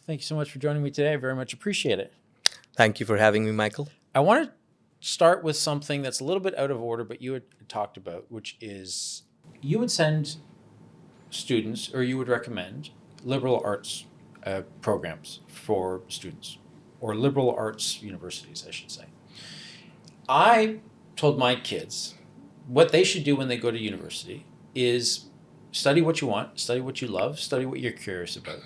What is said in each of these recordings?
Thank you so much for joining me today. I very much appreciate it. Thank you for having me, Michael. I want to start with something that's a little bit out of order, but you had talked about, which is you would send students, or you would recommend liberal arts programs for students, or liberal arts universities, I should say. I told my kids what they should do when they go to university is study what you want, study what you love, study what you're curious about.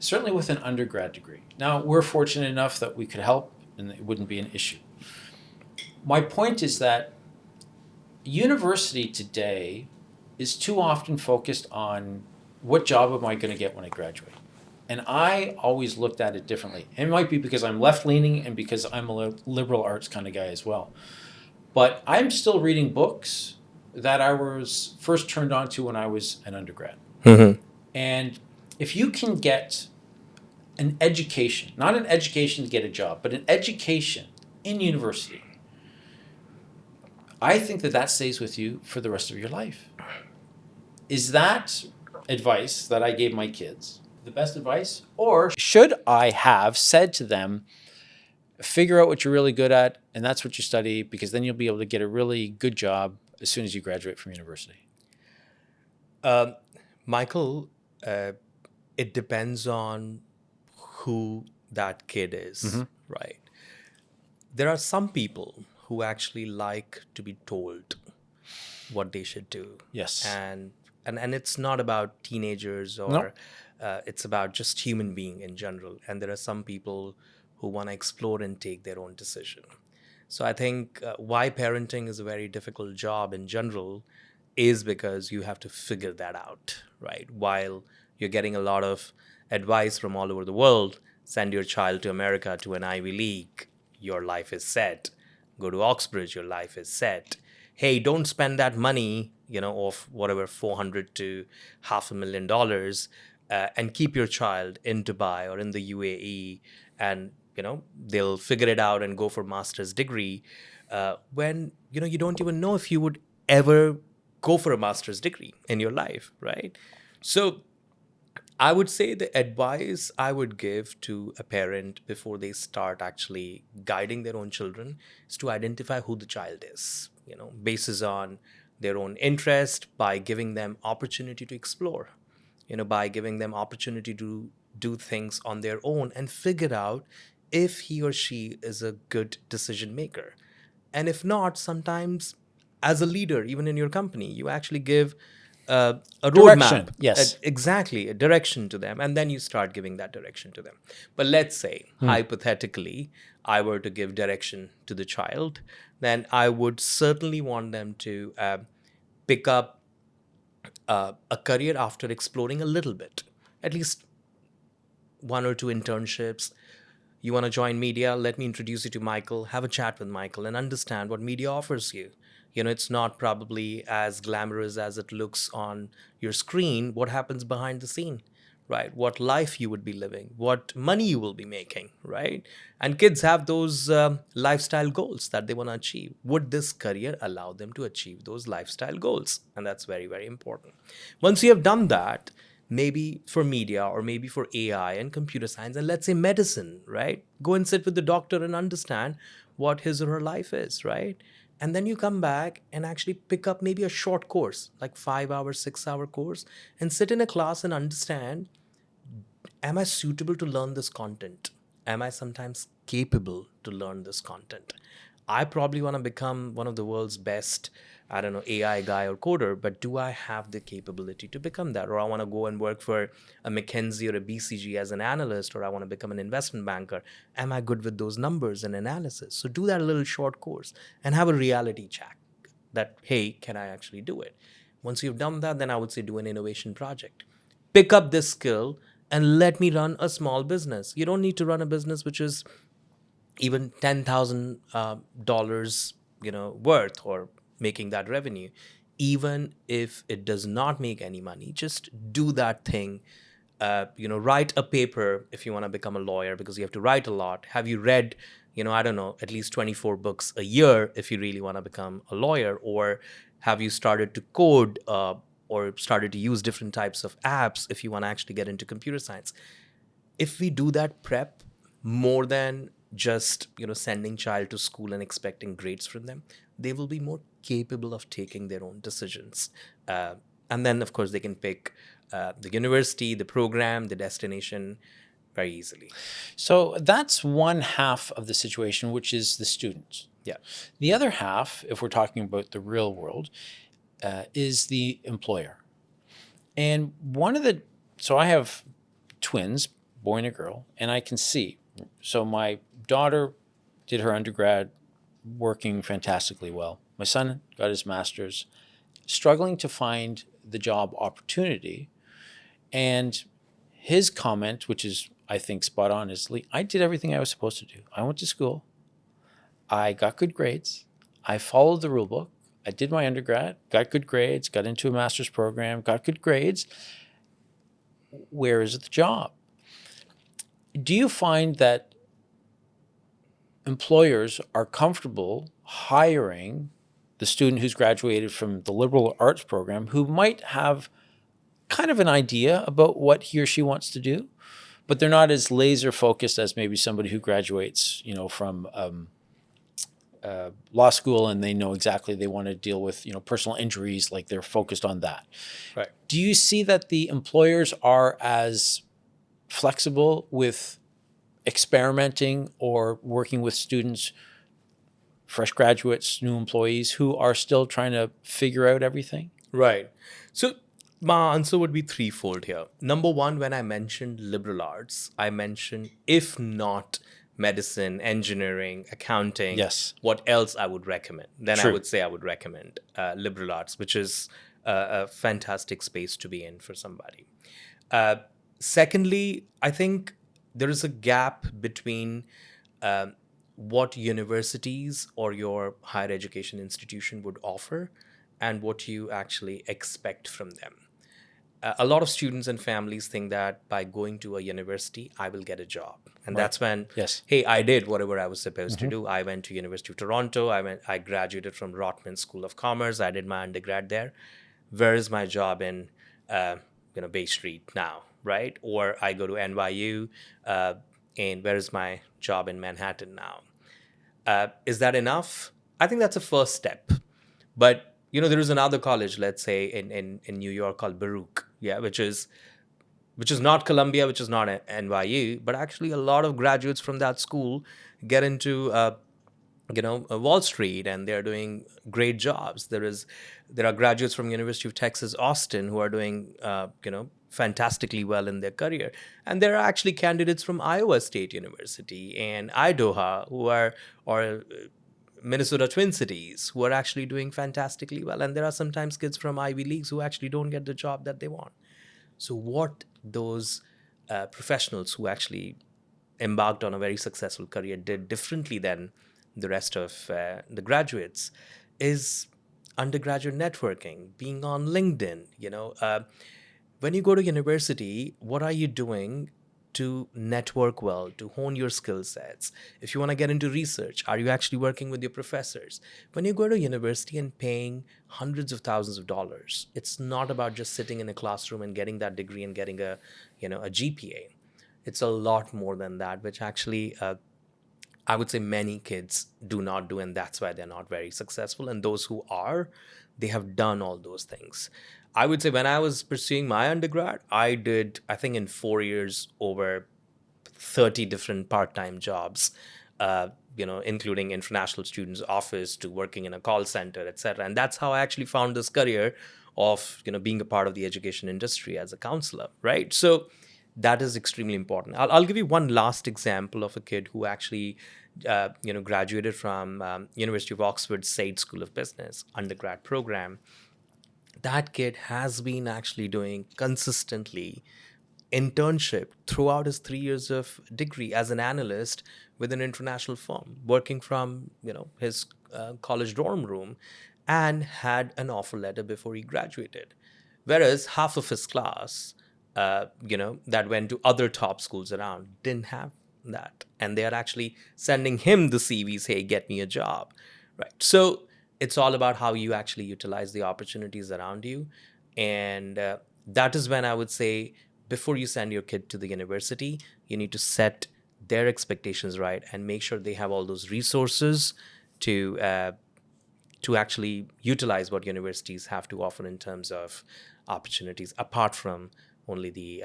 Certainly with an undergrad degree. Now, we're fortunate enough that we could help and it wouldn't be an issue. My point is that university today is too often focused on what job am I going to get when I graduate? And I always looked at it differently. It might be because I'm left-leaning and because I'm a liberal arts kind of guy as well. But I'm still reading books that I was first turned on to when I was an undergrad. Mm-hmm. And if you can get an education, not an education to get a job, but an education in university, I think that stays with you for the rest of your life. Is that advice that I gave my kids the best advice? Or should I have said to them, figure out what you're really good at, and that's what you study, because then you'll be able to get a really good job as soon as you graduate from university? Michael, it depends on who that kid is, right? There are some people who actually like to be told what they should do. Yes. And it's not about teenagers or it's about just human being in general. And there are some people who want to explore and take their own decision. So I think why parenting is a very difficult job in general is because you have to figure that out, right? While you're getting a lot of advice from all over the world, send your child to America to an Ivy League, your life is set. Go to Oxbridge, your life is set. Hey, don't spend that money, of whatever, $400 to $500,000, and keep your child in Dubai or in the UAE, and they'll figure it out and go for master's degree. When you don't even know if you would ever go for a master's degree in your life, right? So I would say the advice I would give to a parent before they start actually guiding their own children is to identify who the child is, basis on their own interest, by giving them opportunity to explore, by giving them opportunity to do things on their own and figure out if he or she is a good decision maker. And if not, sometimes as a leader, even in your company, you actually give a Direction, roadmap. yes. Exactly, a direction to them, and then you start giving that direction to them. But let's say, hypothetically, I were to give direction to the child, then I would certainly want them to pick up a career after exploring a little bit, at least 1 or 2 internships. You want to join media? Let me introduce you to Michael. Have a chat with Michael and understand what media offers you. It's not probably as glamorous as it looks on your screen. What happens behind the scene, right? What life you would be living, what money you will be making, right? And kids have those lifestyle goals that they want to achieve. Would this career allow them to achieve those lifestyle goals? And that's very, very important. Once you have done that, maybe for media or maybe for AI and computer science, and let's say medicine, right? Go and sit with the doctor and understand what his or her life is, right? And then you come back and actually pick up maybe a short course, like 5-hour, 6-hour course, and sit in a class and understand, am I suitable to learn this content? Am I sometimes capable to learn this content? I probably want to become one of the world's best, AI guy or coder, but do I have the capability to become that? Or I want to go and work for a McKinsey or a BCG as an analyst, or I want to become an investment banker. Am I good with those numbers and analysis? So do that little short course and have a reality check that, hey, can I actually do it? Once you've done that, then I would say do an innovation project. Pick up this skill and let me run a small business. You don't need to run a business which is even $10,000, worth, or making that revenue. Even if it does not make any money, just do that thing. Write a paper if you want to become a lawyer, because you have to write a lot. Have you read, at least 24 books a year if you really want to become a lawyer? Or have you started to code or started to use different types of apps if you want to actually get into computer science? if we do that prep more than just sending child to school and expecting grades from them, they will be more capable of taking their own decisions. And then of course they can pick the university, the program, the destination very easily. So that's one half of the situation, which is the students. Yeah. The other half, if we're talking about the real world, is the employer. And so I have twins, boy and a girl, and I can see. So my daughter did her undergrad working fantastically well. My son got his master's, struggling to find the job opportunity. And his comment, which is, I think, spot on, is, Lee, I did everything I was supposed to do. I went to school. I got good grades. I followed the rule book. I did my undergrad, got good grades, got into a master's program, got good grades. Where is the job? Do you find that employers are comfortable hiring the student who's graduated from the liberal arts program who might have kind of an idea about what he or she wants to do, but they're not as laser focused as maybe somebody who graduates, from law school and they know exactly they want to deal with, personal injuries, like they're focused on that. Right. Do you see that the employers are as flexible with experimenting or working with students, fresh graduates, new employees who are still trying to figure out everything? Right. So my answer would be threefold here. Number one, when I mentioned liberal arts, I mentioned if not medicine, engineering, accounting, Yes. what else I would recommend? Then I True. would say I would recommend liberal arts, which is a fantastic space to be in for somebody. Secondly, I think there is a gap between what universities or your higher education institution would offer and what you actually expect from them. A lot of students and families think that by going to a university, I will get a job. And Right. that's when, Yes. hey, I did whatever I was supposed to do. I went to University of Toronto. I graduated from Rotman School of Commerce. I did my undergrad there. Where is my job in, Bay Street now, right? Or I go to NYU, and where is my job in Manhattan now? Is that enough? I think that's a first step. But there is another college, let's say in New York, called Baruch, which is not Columbia, which is not NYU, but actually a lot of graduates from that school get into Wall Street, and they're doing great jobs. There are graduates from University of Texas Austin who are doing fantastically well in their career, and there are actually candidates from Iowa State University and Idaho or Minnesota Twin Cities who are actually doing fantastically well, and there are sometimes kids from Ivy Leagues who actually don't get the job that they want. So what those professionals who actually embarked on a very successful career did differently than the rest of the graduates is undergraduate networking, being on LinkedIn. When you go to university, what are you doing to network well, to hone your skill sets? If you want to get into research, are you actually working with your professors? When you go to university and paying hundreds of thousands of dollars, it's not about just sitting in a classroom and getting that degree and getting a GPA. It's a lot more than that, which actually I would say many kids do not do, and that's why they're not very successful. And those who are, they have done all those things. I would say when I was pursuing my undergrad, I did, I think in 4 years, over 30 different part-time jobs, including international students' office to working in a call center, etc. And that's how I actually found this career of, being a part of the education industry as a counselor, right? So that is extremely important. I'll give you one last example of a kid who actually, graduated from University of Oxford Said School of Business undergrad program. That kid has been actually doing consistently internship throughout his 3 years of degree as an analyst with an international firm, working from his college dorm room, and had an offer letter before he graduated. Whereas half of his class, that went to other top schools around, didn't have that, and they are actually sending him the CVs. Hey, get me a job, right? So it's all about how you actually utilize the opportunities around you. And that is when I would say, before you send your kid to the university, You need to set their expectations right and make sure they have all those resources to actually utilize what universities have to offer in terms of opportunities, apart from only the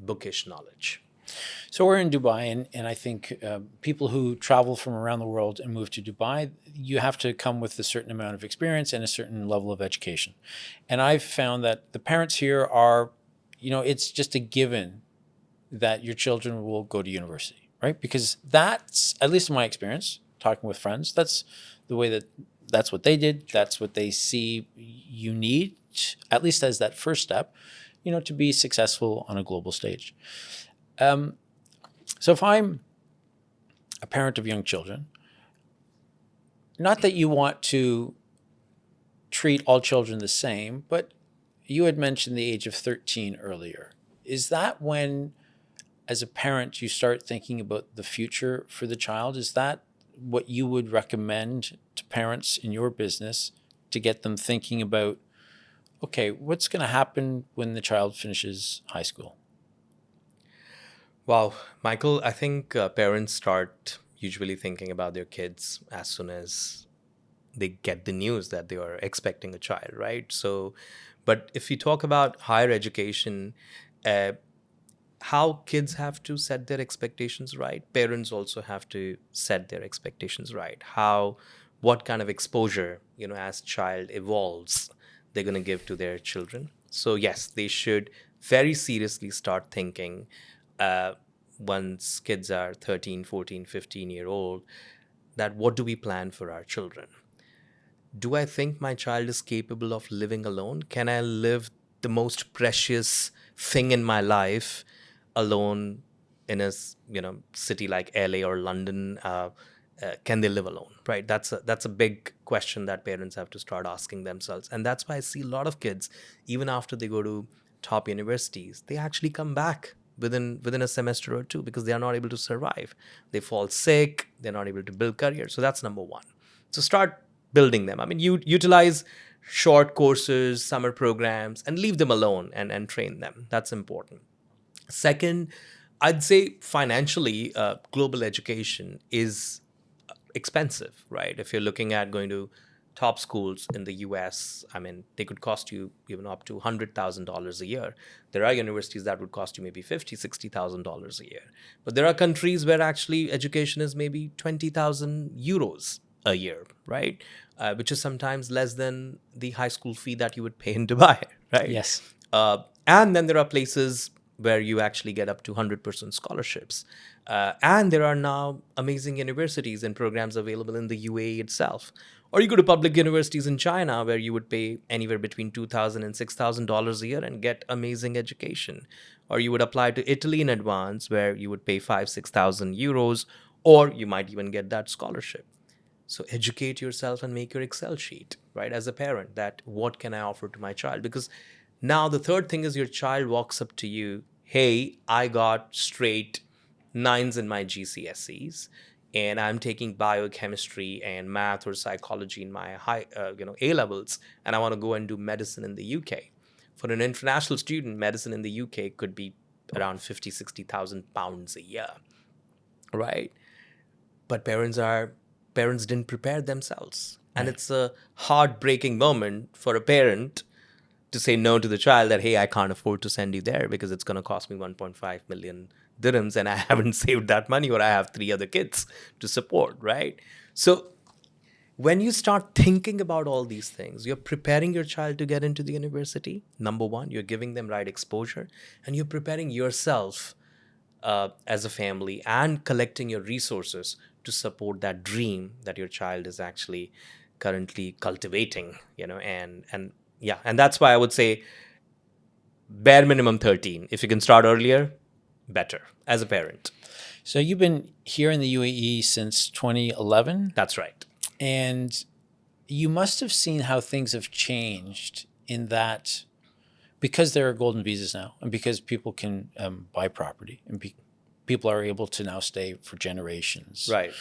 bookish knowledge. So we're in Dubai, and I think people who travel from around the world and move to Dubai, you have to come with a certain amount of experience and a certain level of education. And I've found that the parents here are, it's just a given that your children will go to university, right? Because that's, at least in my experience, talking with friends, that's the way that's what they did. That's what they see you need, at least as that first step, to be successful on a global stage. So if I'm a parent of young children, not that you want to treat all children the same, but you had mentioned the age of 13 earlier. Is that when, as a parent, you start thinking about the future for the child? Is that what you would recommend to parents in your business to get them thinking about, okay, what's going to happen when the child finishes high school? Wow, Michael, I think parents start usually thinking about their kids as soon as they get the news that they are expecting a child, right? So, but if you talk about higher education, uh, how kids have to set their expectations right, parents also have to set their expectations right. What kind of exposure, as child evolves, they're going to give to their children. So yes, they should very seriously start thinking, uh, once kids are 13, 14, 15-year old, that what do we plan for our children? Do I think my child is capable of living alone? Can I live the most precious thing in my life alone in a city like LA or London? Can they live alone? Right. That's a big question that parents have to start asking themselves, and that's why I see a lot of kids, even after they go to top universities, they actually come back within a semester or two because they are not able to survive. They fall sick. They're not able to build career. So that's number one. So start building them. I mean, you utilize short courses, summer programs, and leave them alone and train them. That's important. Second, I'd say financially, global education is expensive, right? If you're looking at going to top schools in the US, I mean, they could cost you even up to $100,000 a year. There are universities that would cost you maybe $50,000, $60,000 a year. But there are countries where actually education is maybe 20,000 euros a year, right? Which is sometimes less than the high school fee that you would pay in Dubai, right? Yes. And then there are places where you actually get up to 100% scholarships. And there are now amazing universities and programs available in the UAE itself. Or you go to public universities in China where you would pay anywhere between $2,000 and $6,000 a year and get amazing education. Or you would apply to Italy in advance where you would pay 5,000-6,000 euros, or you might even get that scholarship. So educate yourself and make your Excel sheet, right, as a parent, that what can I offer to my child? Because now the third thing is your child walks up to you, hey, I got straight nines in my GCSEs, and I'm taking biochemistry and math or psychology in my A levels, and I want to go and do medicine in the UK. For an international student, medicine in the UK could be around 50, 60,000 pounds a year, right? But parents didn't prepare themselves. And Right. it's a heartbreaking moment for a parent to say no to the child that, hey, I can't afford to send you there because it's going to cost me 1.5 million dirhams and I haven't saved that money, or I have 3 other kids to support, right? So when you start thinking about all these things, you're preparing your child to get into the university. Number one, you're giving them right exposure, and you're preparing yourself as a family and collecting your resources to support that dream that your child is actually currently cultivating, and yeah, and that's why I would say bare minimum 13. If you can start earlier, better as a parent. So you've been here in the UAE since 2011, That's right. and you must have seen how things have changed in that, because there are golden visas now, and because people can buy property, and people are able to now stay for generations. Right.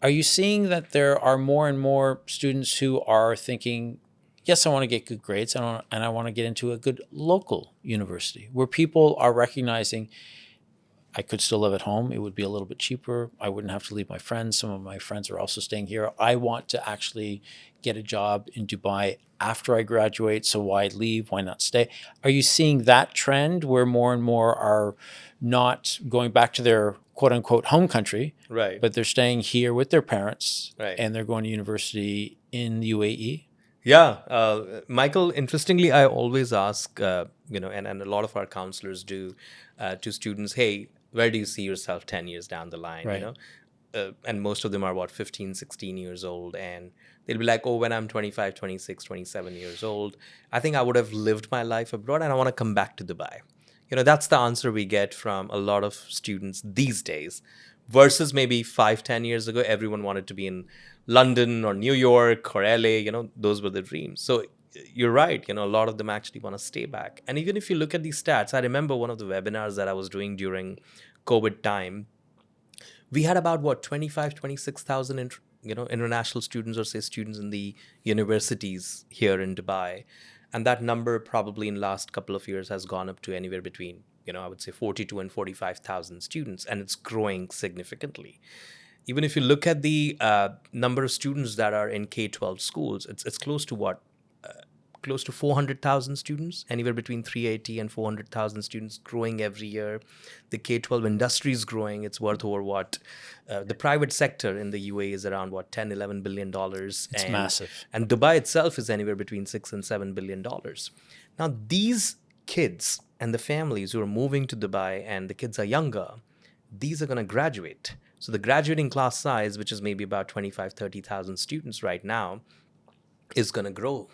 Are you seeing that there are more and more students who are thinking, yes, I want to get good grades, and I want to get into a good local university where people are recognizing I could still live at home. It would be a little bit cheaper. I wouldn't have to leave my friends. Some of my friends are also staying here. I want to actually get a job in Dubai after I graduate. So why leave? Why not stay? Are you seeing that trend where more and more are not going back to their quote unquote home country, Right. but they're staying here with their parents Right. and they're going to university in the UAE? Yeah, Michael, interestingly, I always ask, and a lot of our counselors do to students, hey, where do you see yourself 10 years down the line, Right. And most of them are, 15, 16 years old. And they'll be like, oh, when I'm 25, 26, 27 years old, I think I would have lived my life abroad and I want to come back to Dubai. That's the answer we get from a lot of students these days versus maybe 5, 10 years ago, everyone wanted to be in London or New York or LA, those were the dreams. So you're right, a lot of them actually want to stay back. And even if you look at these stats, I remember one of the webinars that I was doing during COVID time, we had about 25, 26,000 international students, or say students in the universities here in Dubai. And that number probably in last couple of years has gone up to anywhere between, I would say 42 and 45,000 students, and it's growing significantly. Even if you look at the number of students that are in K-12 schools, it's close to close to 400,000 students, anywhere between 380 and 400,000 students, growing every year. The K-12 industry is growing. It's worth over the private sector in the UAE is around 10, $11 billion. It's massive. And Dubai itself is anywhere between $6 and $7 billion. Now, these kids and the families who are moving to Dubai and the kids are younger, these are going to graduate. So the graduating class size, which is maybe about 25, 30,000 students right now, is going to grow.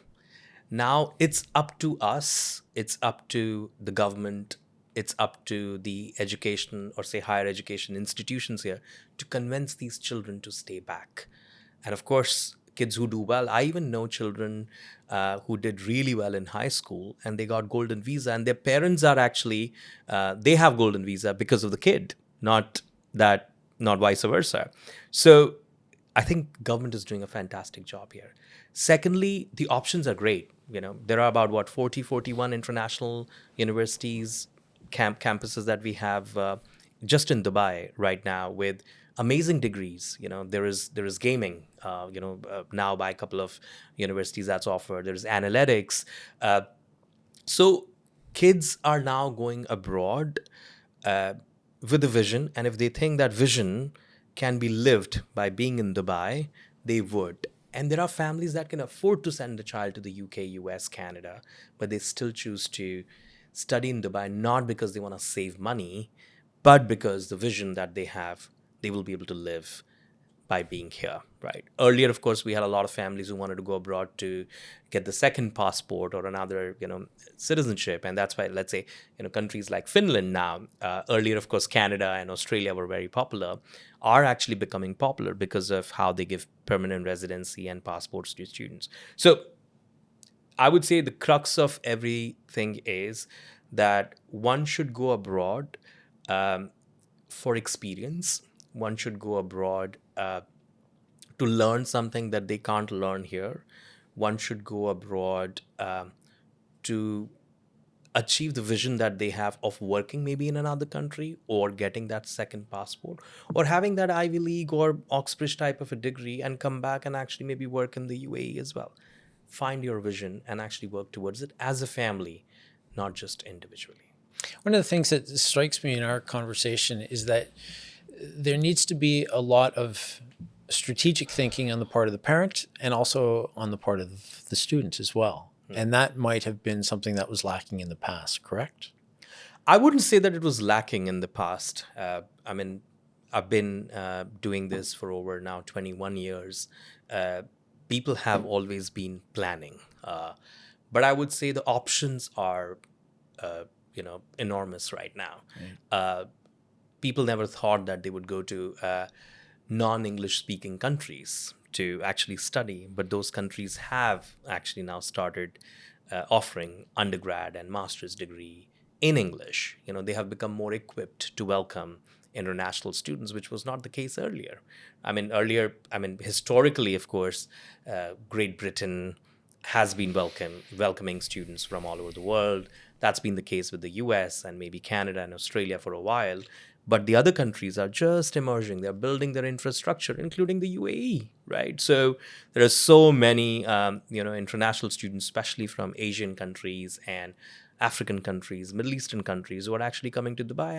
Now it's up to us, it's up to the government, it's up to the education, or say higher education institutions here, to convince these children to stay back. And of course, kids who do well, I even know children who did really well in high school and they got golden visa, and their parents are actually, they have golden visa because of the kid, not vice versa. So I think government is doing a fantastic job here. Secondly, the options are great. There are about 40, 41 international universities, campuses that we have just in Dubai right now with amazing degrees. There is gaming, now by a couple of universities that's offered. There's analytics. So kids are now going abroad with a vision, and if they think that vision can be lived by being in Dubai, they would. And there are families that can afford to send a child to the UK, US, Canada, but they still choose to study in Dubai, not because they want to save money, but because the vision that they have, they will be able to live by being here, right? Earlier, of course, we had a lot of families who wanted to go abroad to get the second passport or another, citizenship. And that's why, let's say, countries like Finland now, earlier, of course, Canada and Australia were very popular, are actually becoming popular because of how they give permanent residency and passports to students. So I would say the crux of everything is that one should go abroad for experience. One should go abroad to learn something that they can't learn here. One should go abroad to achieve the vision that they have of working maybe in another country, or getting that second passport, or having that Ivy League or Oxbridge type of a degree and come back and actually maybe work in the UAE as well. Find your vision and actually work towards it as a family, not just individually. One of the things that strikes me in our conversation is that there needs to be a lot of strategic thinking on the part of the parent and also on the part of the student as well. And that might have been something that was lacking in the past, correct? I wouldn't say that it was lacking in the past. I've been doing this for over now 21 years. People have always been planning. But I would say the options are, enormous right now. People never thought that they would go to non-English speaking countries to actually study, but those countries have actually now started offering undergrad and master's degree in English. They have become more equipped to welcome international students, which was not the case earlier. Historically, of course, Great Britain has been welcoming students from all over the world. That's been the case with the US and maybe Canada and Australia for a while. But the other countries are just emerging. They're building their infrastructure, including the UAE, right? So there are so many, international students, especially from Asian countries and African countries, Middle Eastern countries, who are actually coming to Dubai.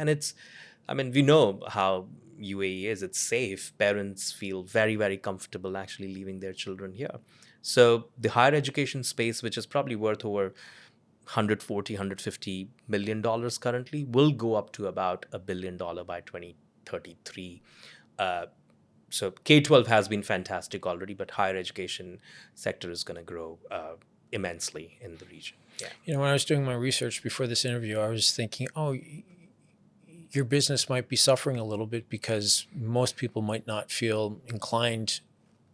And we know how UAE is. It's safe. Parents feel very, very comfortable actually leaving their children here. So the higher education space, which is probably worth over 140, $150 million currently, will go up to about $1 billion by 2033. So K-12 has been fantastic already, but higher education sector is going to grow immensely in the region. Yeah. When I was doing my research before this interview, I was thinking, oh, your business might be suffering a little bit because most people might not feel inclined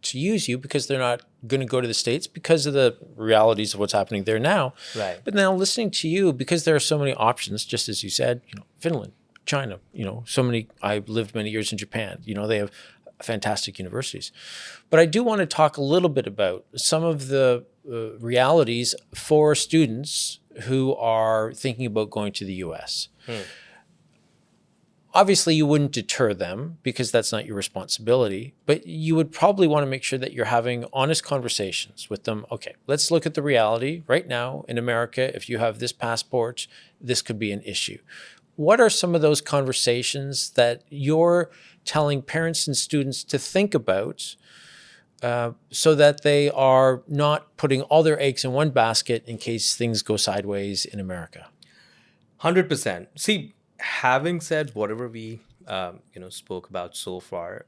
to use you because they're not going to go to the States because of the realities of what's happening there now. Right. But now listening to you, because there are so many options, just as you said, Finland, China, so many, I lived many years in Japan, they have fantastic universities. But I do want to talk a little bit about some of the realities for students who are thinking about going to the US. Obviously, you wouldn't deter them because that's not your responsibility, but you would probably want to make sure that you're having honest conversations with them. Okay, let's look at the reality right now in America. If you have this passport, this could be an issue. What are some of those conversations that you're telling parents and students to think about so that they are not putting all their eggs in one basket in case things go sideways in America? 100%. See, having said whatever we spoke about so far,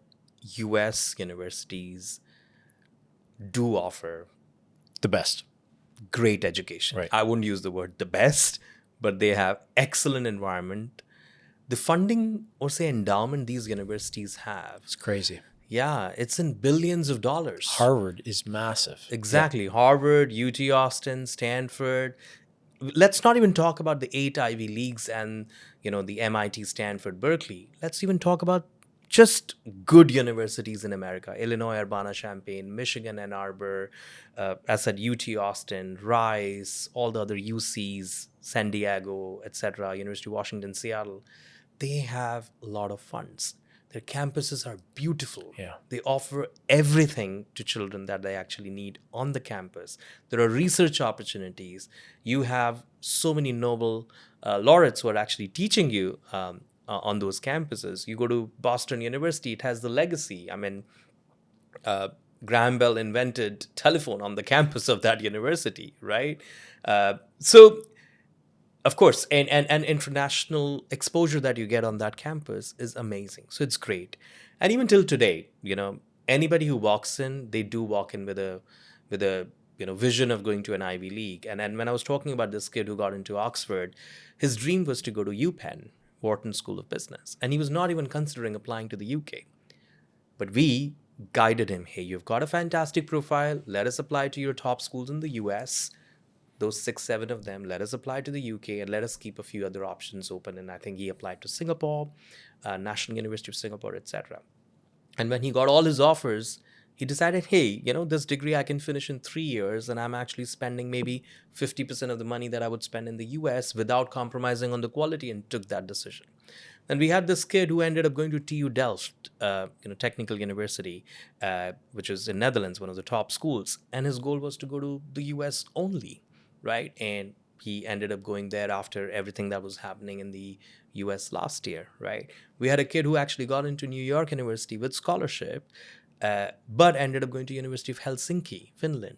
U.S. universities do offer The best. great education. Right. I wouldn't use the word the best, but they have excellent environment. The funding or say endowment these universities have, It's crazy. yeah, it's in billions of dollars. Harvard is massive. Exactly. Harvard, UT Austin, Stanford. Let's not even talk about the 8 Ivy Leagues and, the MIT, Stanford, Berkeley. Let's even talk about just good universities in America. Illinois, Urbana-Champaign, Michigan, Ann Arbor, I said UT Austin, Rice, all the other UCs, San Diego, etc., University of Washington, Seattle. They have a lot of funds. Their campuses are beautiful. Yeah. They offer everything to children that they actually need on the campus. There are research opportunities. You have so many Nobel laureates who are actually teaching you on those campuses. You go to Boston University, it has the legacy. Graham Bell invented telephone on the campus of that university, right? So of course, and international exposure that you get on that campus is amazing. So it's great. And even till today, anybody who walks in, they do walk in with a vision of going to an Ivy League. And when I was talking about this kid who got into Oxford, his dream was to go to UPenn, Wharton School of Business, and he was not even considering applying to the UK. But we guided him. Hey, you've got a fantastic profile. Let us apply to your top schools in the US. Those 6-7 of them, let us apply to the UK and let us keep a few other options open. And I think he applied to Singapore, National University of Singapore, etc. And when he got all his offers, he decided, hey, this degree I can finish in 3 years, and I'm actually spending maybe 50% of the money that I would spend in the US without compromising on the quality, and took that decision. And we had this kid who ended up going to TU Delft, Technical University, which is in Netherlands, one of the top schools. And his goal was to go to the US only, right? And he ended up going there after everything that was happening in the US last year, right? We had a kid who actually got into New York University with scholarship, but ended up going to University of Helsinki, Finland.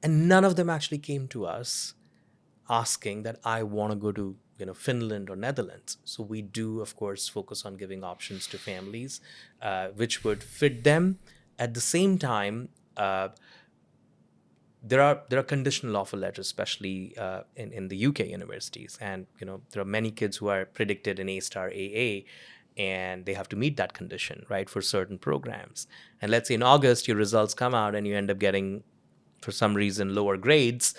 And none of them actually came to us asking that I want to go to Finland or Netherlands. So we do, of course, focus on giving options to families which would fit them. At the same time, there are conditional offer letters, especially in the UK universities, and there are many kids who are predicted in A-star AA, and they have to meet that condition, right, for certain programs. And let's say in August your results come out and you end up getting, for some reason, lower grades.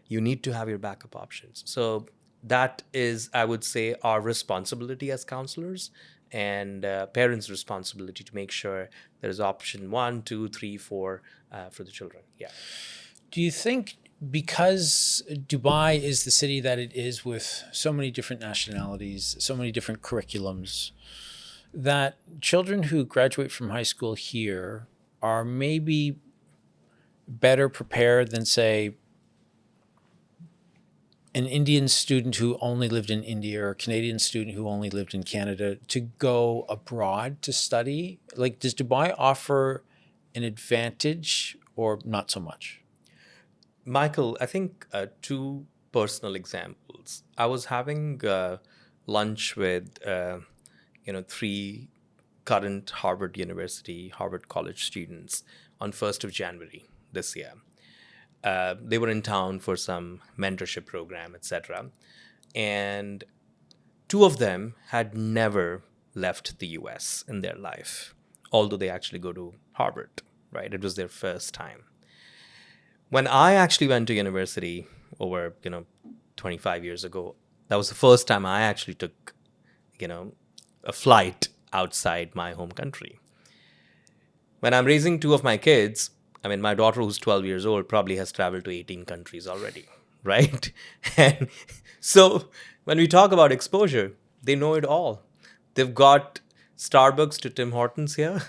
You need to have your backup options. So that is, I would say, our responsibility as counselors and parents' responsibility to make sure there is option 1, 2, 3, 4 for the children. Yeah. Do you think because Dubai is the city that it is, with so many different nationalities, so many different curriculums, that children who graduate from high school here are maybe better prepared than, say, an Indian student who only lived in India or a Canadian student who only lived in Canada to go abroad to study? Like, does Dubai offer an advantage or not so much? Michael, I think two personal examples. I was having lunch with three current Harvard College students on 1st of January this year. They were in town for some mentorship program, etc. And two of them had never left the US in their life, although they actually go to Harvard, right? It was their first time. When I actually went to university over, 25 years ago, that was the first time I actually took, a flight outside my home country. When I'm raising two of my kids, I mean, my daughter, who's 12 years old, probably has traveled to 18 countries already, right? And so when we talk about exposure, they know it all. They've got Starbucks to Tim Hortons here.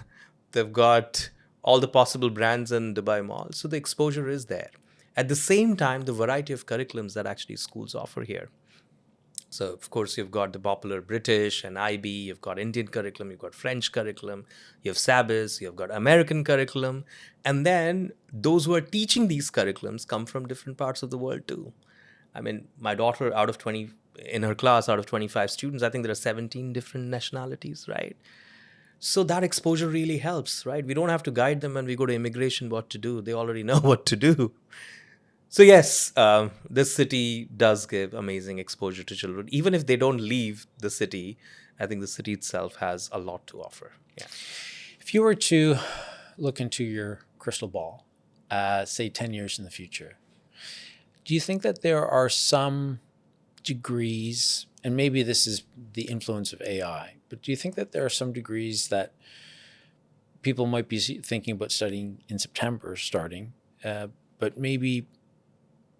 They've got all the possible brands in Dubai Mall. So the exposure is there. At the same time, the variety of curriculums that actually schools offer here. So, of course, you've got the popular British and IB, you've got Indian curriculum, you've got French curriculum, you have Sabis, you've got American curriculum. And then those who are teaching these curriculums come from different parts of the world too. I mean, my daughter, out of 20, in her class, out of 25 students, I think there are 17 different nationalities, right? So that exposure really helps, right? We don't have to guide them when we go to immigration what to do. They already know what to do. So yes, this city does give amazing exposure to children. Even if they don't leave the city, I think the city itself has a lot to offer. Yeah. If you were to look into your crystal ball, say 10 years in the future, do you think that there are some degrees, and maybe this is the influence of AI, but do you think that there are some degrees that people might be thinking about studying in September starting, but maybe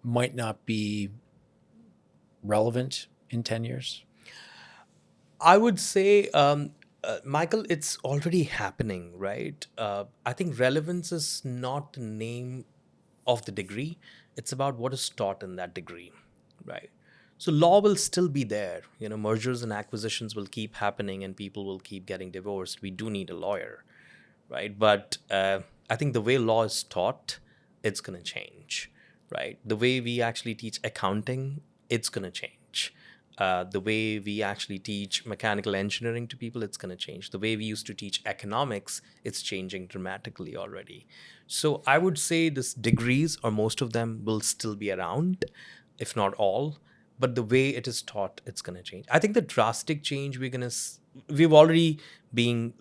might not be relevant in 10 years? I would say, Michael, it's already happening, right? I think relevance is not the name of the degree. It's about what is taught in that degree, right? So law will still be there. Mergers and acquisitions will keep happening and people will keep getting divorced. We do need a lawyer, right? But I think the way law is taught, it's going to change, right? The way we actually teach accounting, it's going to change. The way we actually teach mechanical engineering to people, it's going to change. The way we used to teach economics, it's changing dramatically already. So I would say this degrees, or most of them, will still be around, if not all. But the way it is taught, it's going to change. I think the drastic change we've already been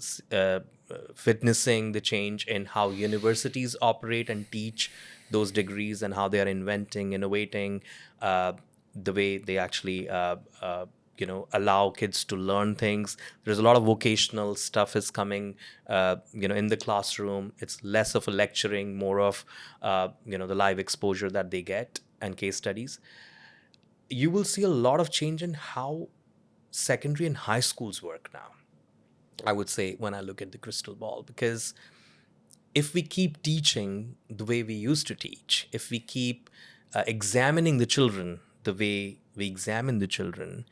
witnessing the change in how universities operate and teach those degrees and how they are inventing, innovating, the way they actually allow kids to learn things. There's a lot of vocational stuff is coming in the classroom. It's less of a lecturing, more of the live exposure that they get and case studies. You will see a lot of change in how secondary and high schools work now, I would say, when I look at the crystal ball. Because if we keep teaching the way we used to teach, if we keep examining the children the way we examine the children,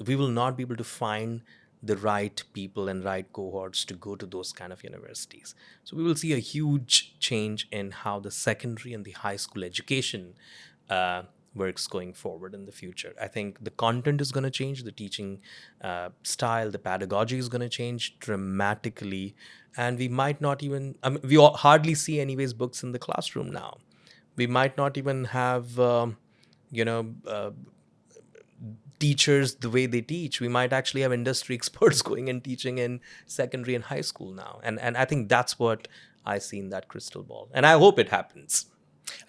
we will not be able to find the right people and right cohorts to go to those kind of universities. So we will see a huge change in how the secondary and the high school education works going forward in the future. I think the content is going to change, the teaching style, the pedagogy is going to change dramatically, and we might not even, we hardly see anyways books in the classroom now. We might not even have, teachers the way they teach. We might actually have industry experts going and teaching in secondary and high school now. And I think that's what I see in that crystal ball. And I hope it happens.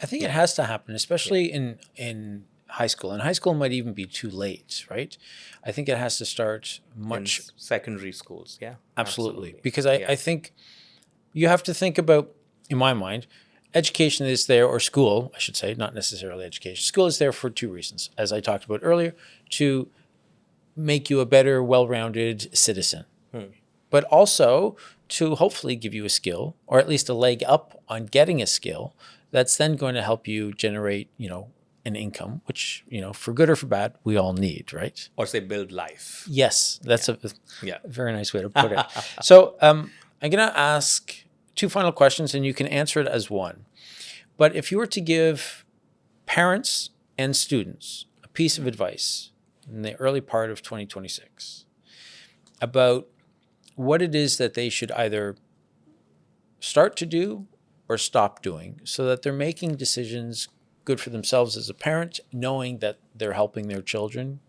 I think it has to happen, especially in high school. And high school might even be too late, right? I think it has to start much in secondary schools. Yeah, absolutely. Because I think you have to think about, in my mind, education is there, or school, I should say, not necessarily education. School is there for two reasons, as I talked about earlier, to make you a better, well-rounded citizen, but also to hopefully give you a skill, or at least a leg up on getting a skill that's then going to help you generate, an income, which, for good or for bad, we all need, right? Or say build life. Yes, that's Yeah. a very nice way to put it. So I'm going to ask two final questions, and you can answer it as one. But if you were to give parents and students a piece of advice in the early part of 2026 about what it is that they should either start to do or stop doing so that they're making decisions good for themselves as a parent, knowing that they're helping their children,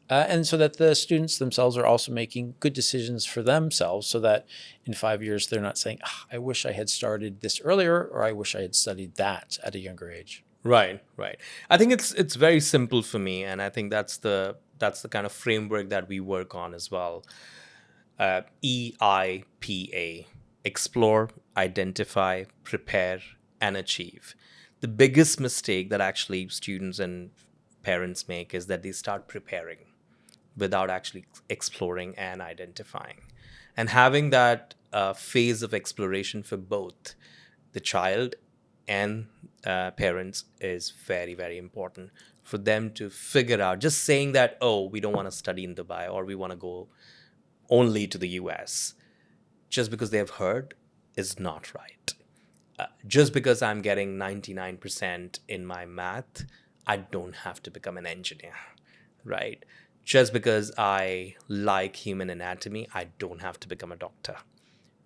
and so that the students themselves are also making good decisions for themselves so that in 5 years they're not saying, I wish I had started this earlier, or I wish I had studied that at a younger age. Right. I think it's very simple for me, and I think that's the kind of framework that we work on as well. EIPA: explore, identify, prepare, and achieve. The biggest mistake that actually students and parents make is that they start preparing without actually exploring and identifying. And having that phase of exploration for both the child and parents is very, very important for them to figure out. Just saying that, oh, we don't want to study in Dubai, or we want to go only to the US, just because they have heard, is not right. Just because I'm getting 99% in my math, I don't have to become an engineer, right? Just because I like human anatomy, I don't have to become a doctor,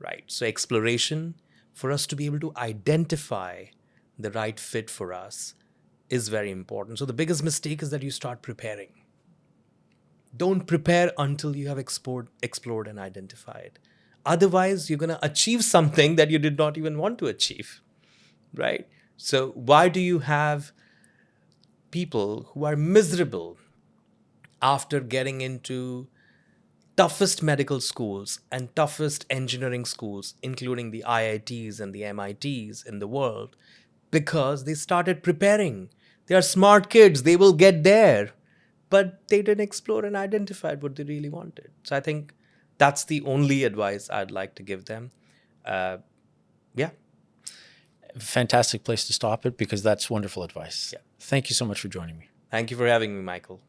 right? So exploration, for us to be able to identify the right fit for us, is very important. So the biggest mistake is that you start preparing. Don't prepare until you have explored and identified. Otherwise, you're going to achieve something that you did not even want to achieve, right? So why do you have people who are miserable after getting into toughest medical schools and toughest engineering schools, including the IITs and the MITs in the world? Because they started preparing. They are smart kids. They will get there. But they didn't explore and identify what they really wanted. So I think that's the only advice I'd like to give them. Yeah. Fantastic place to stop it, because that's wonderful advice. Yeah. Thank you so much for joining me. Thank you for having me, Michael.